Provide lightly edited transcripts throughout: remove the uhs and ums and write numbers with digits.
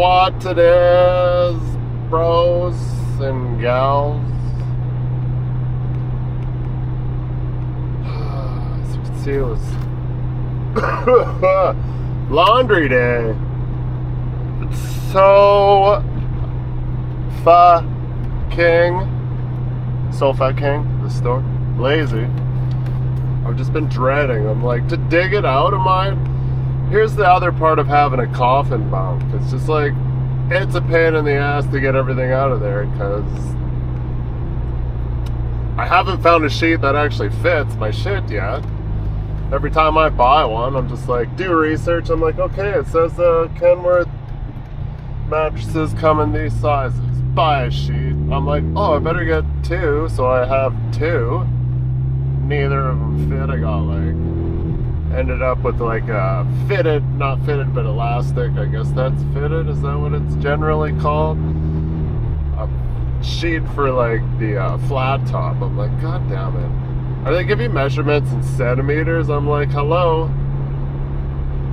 what it is, bros and gals. As you can see, it was laundry day. It's so fucking the store lazy. I've just been dreading. I'm like, to dig it out of mine. Here's the other part of having a coffin bunk. It's just like, it's a pain in the ass to get everything out of there because I haven't found a sheet that actually fits my shit yet. Every time I buy one, I'm just like, do research. I'm like, okay, it says Kenworth mattresses come in these sizes. Buy a sheet. I'm like, oh, I better get two, so I have two. Neither of them fit. I got like, ended up with like a fitted, not fitted, but elastic. I guess that's fitted. Is that what it's generally called? A sheet for like the flat top. I'm like, god damn it. Are they giving measurements in centimeters? I'm like, hello.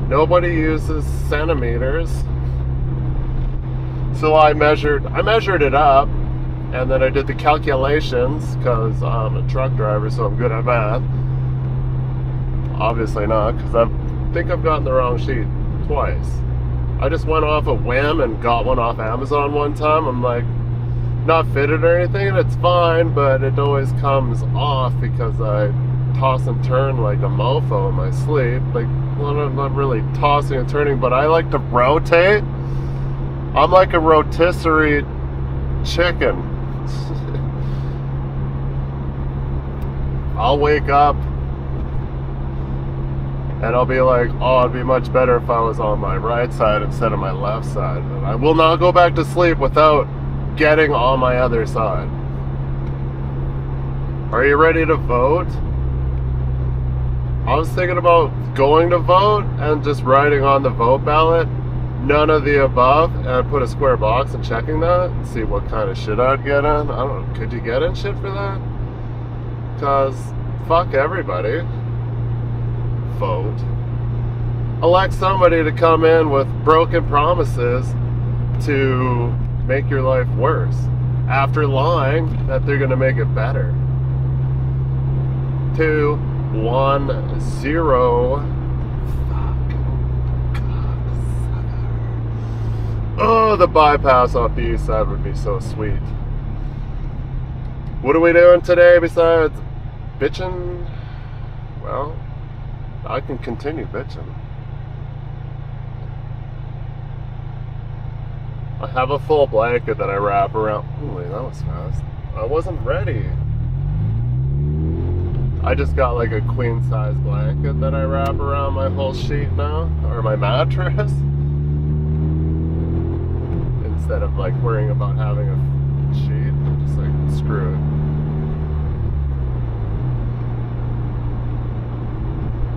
Nobody uses centimeters. So I measured it up, and then I did the calculations because I'm a truck driver, so I'm good at math. Obviously not, because I think I've gotten the wrong sheet twice. I just went off a whim and got one off Amazon one time. I'm like, not fitted or anything, and it's fine, but it always comes off because I toss and turn like a mofo in my sleep. Like, well, I'm not really tossing and turning, but I like to rotate. I'm like a rotisserie chicken. I'll wake up and I'll be like, oh, it'd be much better if I was on my right side instead of my left side. And I will not go back to sleep without getting on my other side. Are you ready to vote? I was thinking about going to vote and just writing on the vote ballot, none of the above, and put a square box and checking that and see what kind of shit I'd get in. I don't know, could you get in shit for that? Because fuck everybody. Vote. Elect somebody to come in with broken promises to make your life worse after lying that they're gonna make it better. 2, 1, 0. Oh, the bypass off the east side would be so sweet. What are we doing today besides bitching? Well, I can continue bitching. I have a full blanket that I wrap around. Holy, that was fast. I wasn't ready. I just got like a queen size blanket that I wrap around my whole sheet now, or my mattress. Instead of like worrying about having a sheet, I'm just like, screw it.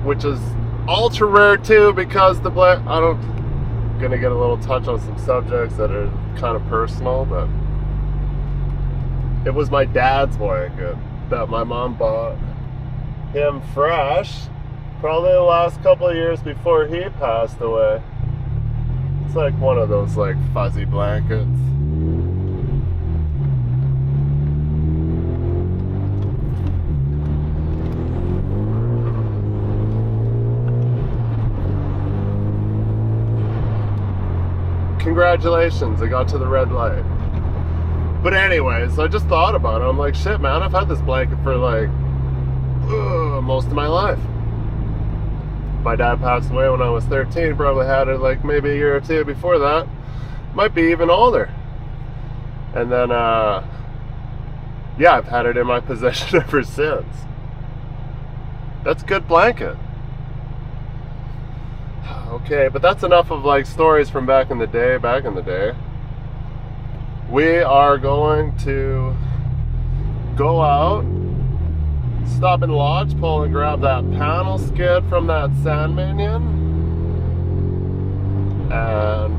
Which is ultra rare too, because the gonna get a little touch on some subjects that are kind of personal, but it was my dad's blanket that my mom bought him fresh, probably the last couple of years before he passed away. It's like one of those like fuzzy blankets. Congratulations, I got to the red light. But anyways, I just thought about it. I'm like, shit, man, I've had this blanket for like most of my life. My dad passed away when I was 13, probably had it like maybe a year or two before that. Might be even older. And then, yeah, I've had it in my possession ever since. That's a good blanket. Okay, but that's enough of like stories from back in the day. We are going to go out, stop in Lodge Pole and grab that panel skid from that Sandminion, and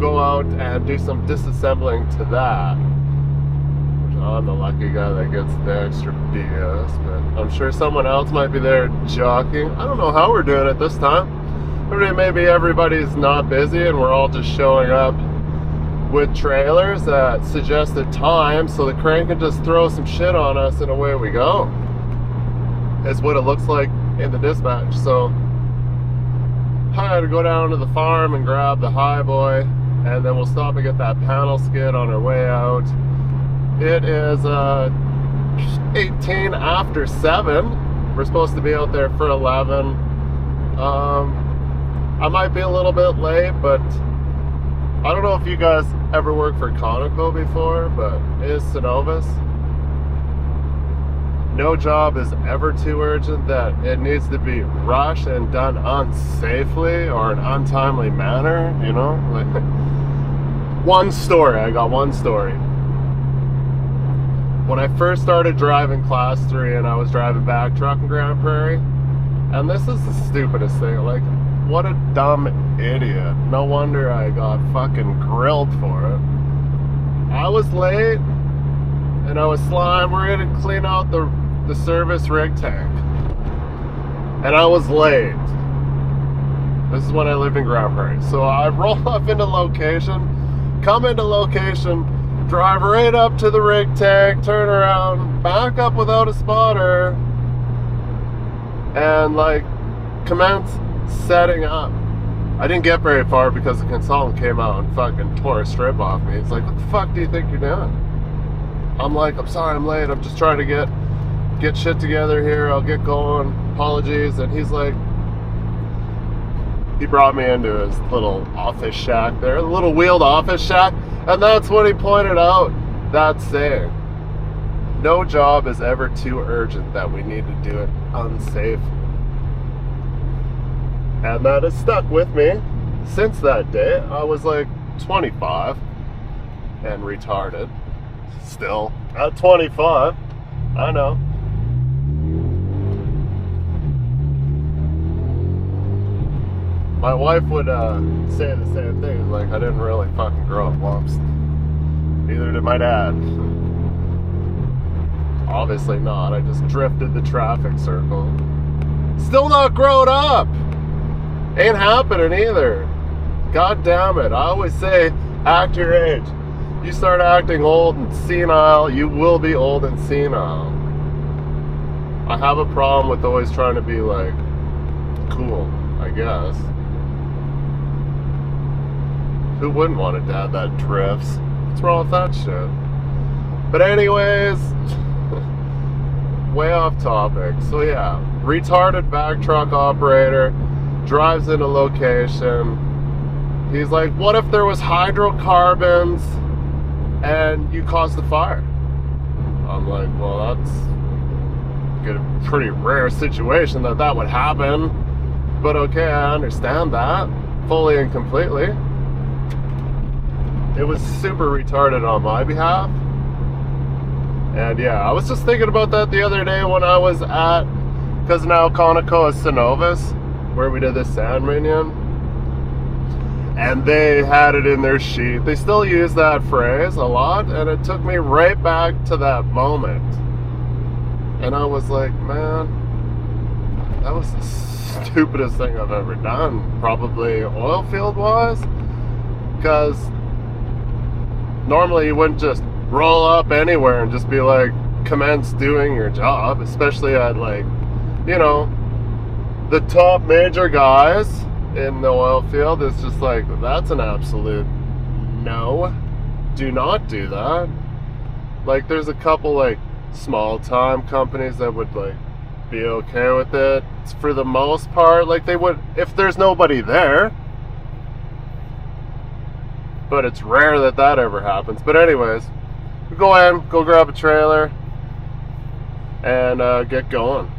go out and do some disassembling to that. I'm the lucky guy that gets the extra BS, but I'm sure someone else might be there jockeying. I don't know how we're doing it this time. maybe everybody's not busy and we're all just showing up with trailers at suggested times so the crane can just throw some shit on us and away we go. Is what it looks like in the dispatch. So I had to go down to the farm and grab the high boy, and then we'll stop and get that panel skid on our way out. It is 18 after 7. We're supposed to be out there for 11. I might be a little bit late, but I don't know if you guys ever worked for Conoco before, but it is Cenovus. No job is ever too urgent that it needs to be rushed and done unsafely or an untimely manner, you know? Like, I got one story. When I first started driving Class 3 and I was driving back truck in Grand Prairie, and this is the stupidest thing, like, what a dumb idiot. No wonder I got fucking grilled for it. I was late, and I was we're gonna clean out the service rig tank. And I was late. This is when I lived in Grand Prairie. So I roll up into location, come into location, drive right up to the rig tank, turn around, back up without a spotter, and like commence setting up. I didn't get very far because the consultant came out and fucking tore a strip off me. It's like, what the fuck do you think you're doing? I'm like, I'm sorry I'm late. I'm just trying to get shit together here. I'll get going. Apologies. And he's like, he brought me into his little office shack there, a little wheeled office shack. And that's when he pointed out that saying, no job is ever too urgent that we need to do it unsafe. And that has stuck with me since that day. I was like 25 and retarded. Still at 25. I know. My wife would say the same thing. It's like, I didn't really fucking grow up lumps. Neither did my dad. Obviously not. I just drifted the traffic circle. Still not grown up. Ain't happening either. God damn it. I always say, act your age. You start acting old and senile, you will be old and senile. I have a problem with always trying to be like cool, I guess. Who wouldn't want a dad that drifts? What's wrong with that shit? But anyways, way off topic. So yeah, retarded back truck operator drives into location. He's like, what if there was hydrocarbons and you caused the fire? I'm like, well, that's a pretty rare situation that would happen. But okay, I understand that fully and completely. It was super retarded on my behalf. And yeah, I was just thinking about that the other day when I was at, because now Conoco is Cenovus, where we did the sand minion. And they had it in their sheet. They still use that phrase a lot, and it took me right back to that moment. And I was like, man, that was the stupidest thing I've ever done, probably oil field wise. Because normally you wouldn't just roll up anywhere and just be like, commence doing your job, especially at like, you know, the top major guys in the oil field. It's just like, that's an absolute no. Do not do that. Like, there's a couple like small time companies that would like be okay with it. For the most part, like they would if there's nobody there. But it's rare that ever happens. But anyways, we go in, go grab a trailer, and get going.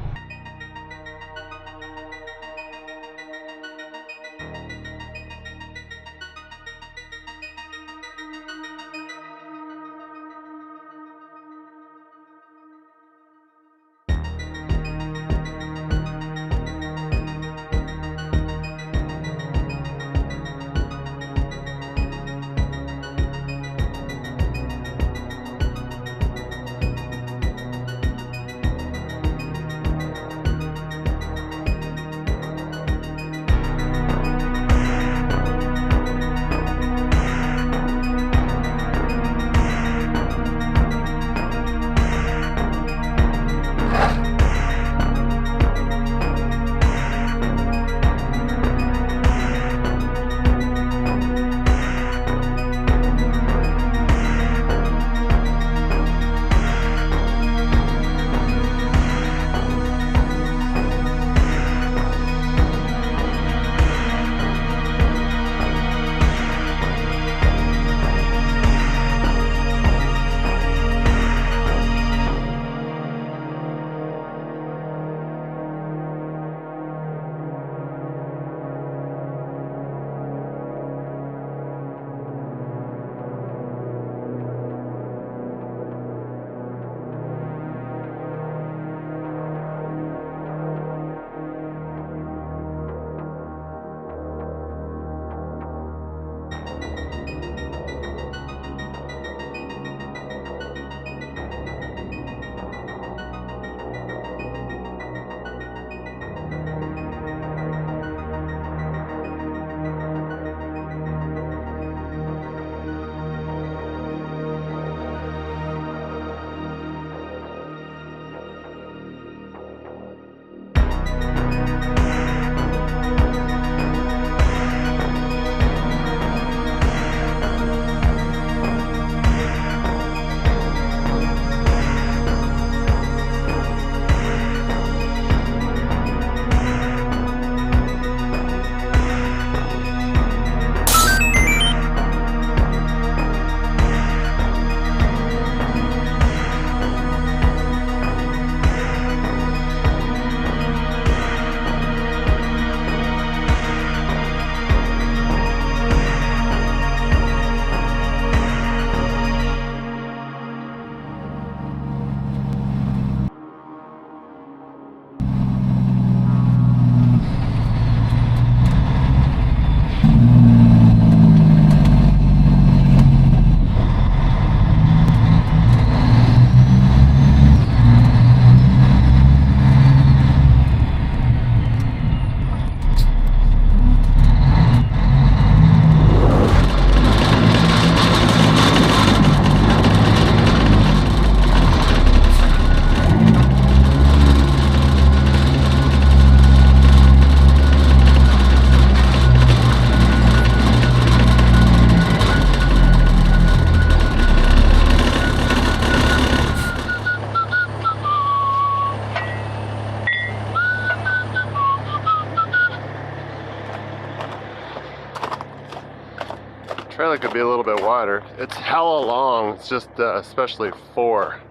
Trailer could be a little bit wider. It's hella long. It's just especially for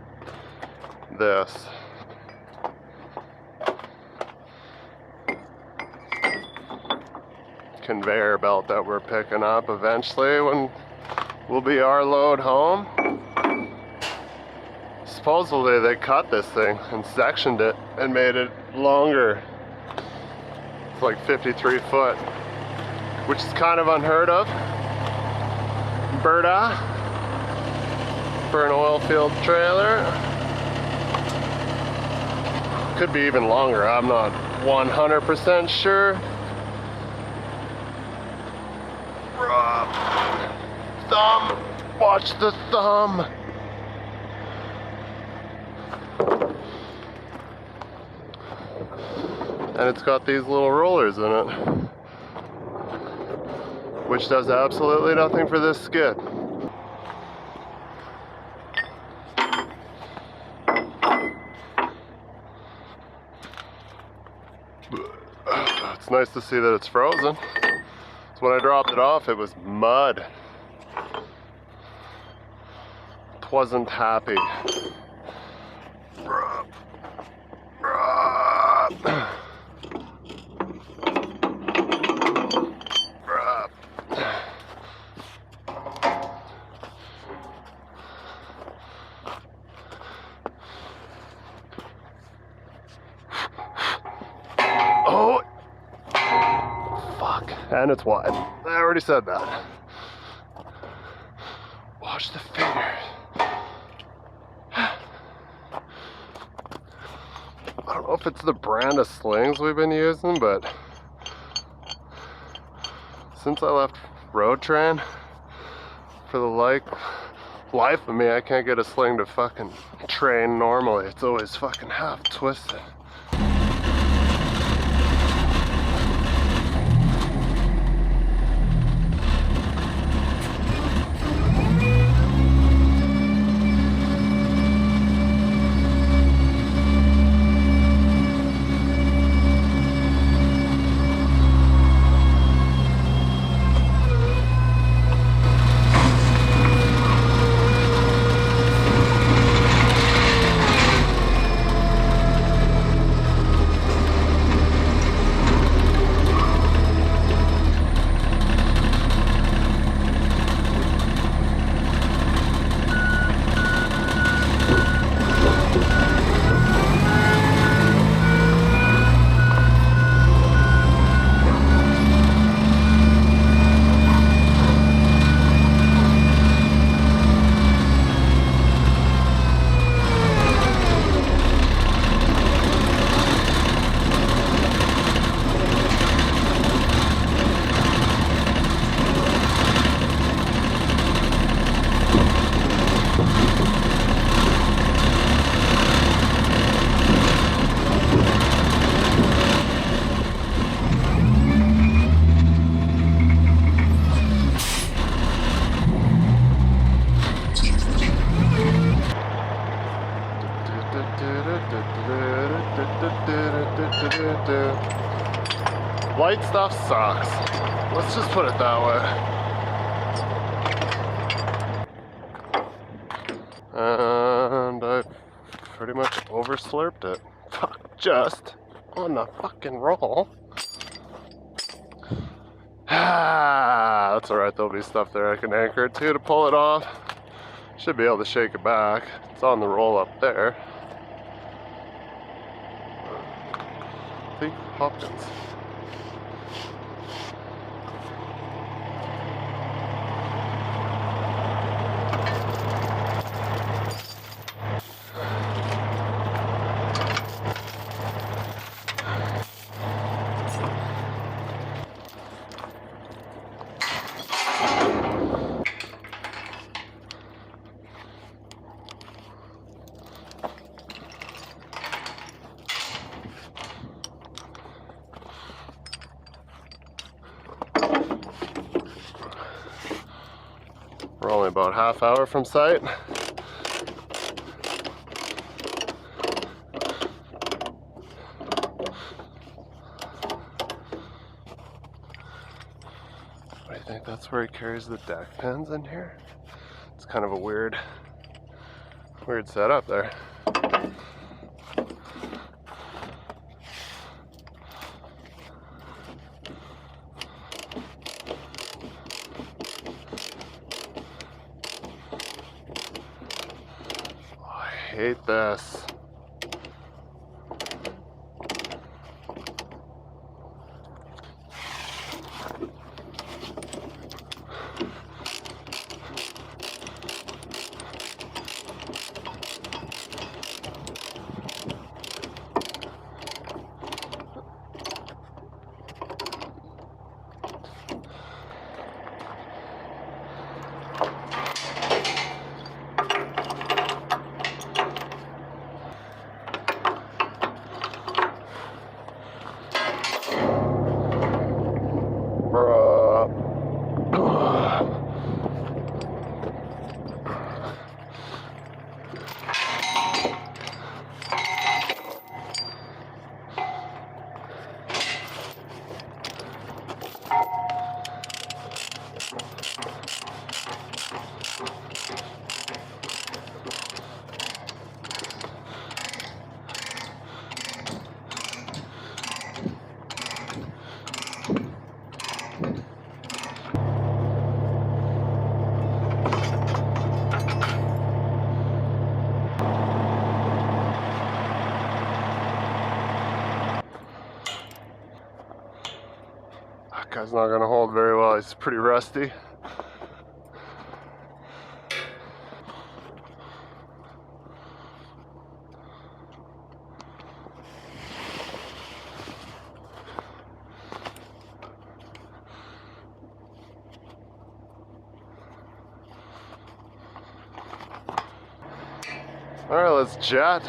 this. Conveyor belt that we're picking up eventually when will be our load home. Supposedly they cut this thing and sectioned it and made it longer. It's like 53 foot, which is kind of unheard of. Berta for an oil field trailer. Could be even longer, I'm not 100% sure. Thumb! Watch the thumb! And it's got these little rollers in it, which does absolutely nothing for this skid. It's nice to see that it's frozen. So when I dropped it off, it was mud. Wasn't happy. Oh, fuck. And it's wide. I already said that. Watch the fingers. I don't know if it's the brand of slings we've been using, but since I left Road Train, for the life of me, I can't get a sling to fucking train normally. It's always fucking half twisted. Light stuff sucks. Let's just put it that way. And I pretty much overslurped it. Fuck, just on the fucking roll. That's alright, there'll be stuff there I can anchor it to pull it off. Should be able to shake it back. It's on the roll up there. See, Hopkins. We're only about half hour from site. What do you think? think that's where he carries the deck pins in here. It's kind of a weird setup there. Oh, I hate this. That guy's not gonna hold very well. He's pretty rusty. All right, let's jet.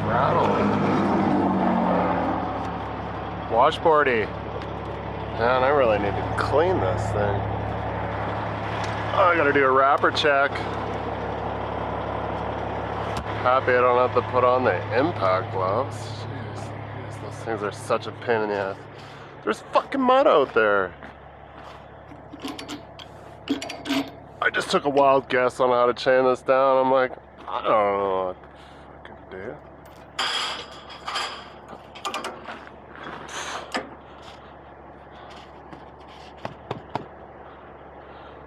Rattle. Washboardy. Man, I really need to clean this thing. Oh, I gotta do a wrapper check. Happy I don't have to put on the impact gloves. Jeez, those things are such a pain in the ass. There's fucking mud out there. I just took a wild guess on how to chain this down. I'm like, I don't know what to fucking do.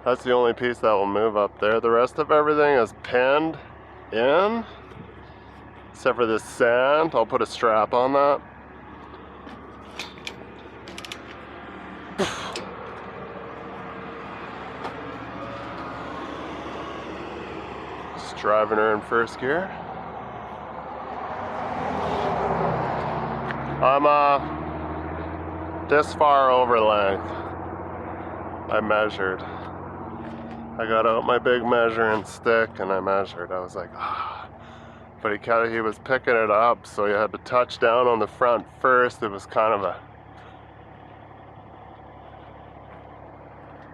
That's the only piece that will move up there. The rest of everything is pinned in, except for this sand. I'll put a strap on that. Just driving her in first gear. I'm this far over length. I measured. I got out my big measuring stick and I measured. I was like, ah. But he was picking it up, so you had to touch down on the front first. It was kind of a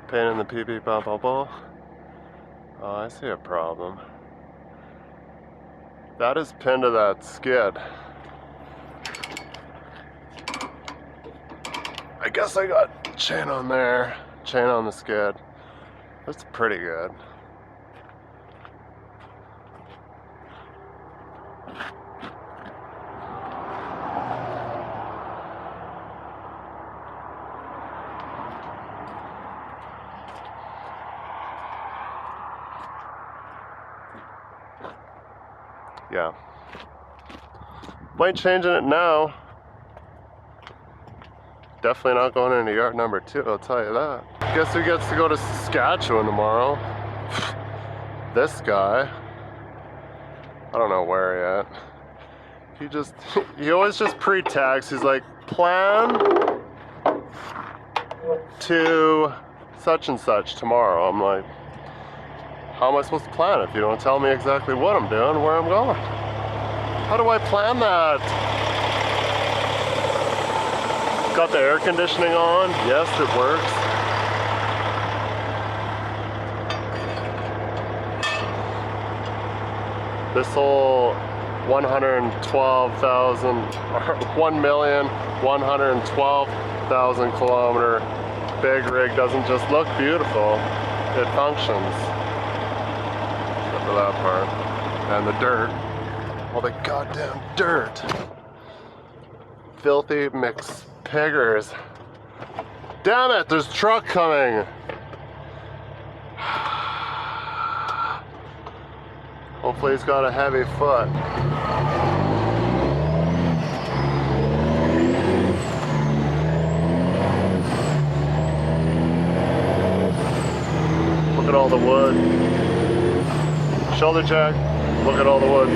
pain in the pee-pee ball. Oh, I see a problem. That is pinned to that skid. I guess I got chain on there, chain on the skid. That's pretty good. Yeah. Might changing it now. Definitely not going into yard number 2, I'll tell you that. Guess who gets to go to Saskatchewan tomorrow? This guy. I don't know where yet. He always just pre-tags. He's like, plan to such and such tomorrow. I'm like, how am I supposed to plan if you don't tell me exactly what I'm doing, where I'm going? How do I plan that? Got the air conditioning on. Yes, it works. This whole 1,112,000 kilometer big rig doesn't just look beautiful, it functions. Except for that part. And the dirt. All the goddamn dirt. Filthy mixed piggers. Damn it, there's a truck coming. Hopefully he's got a heavy foot. Look at all the wood. Shoulder check. Look at all the wood.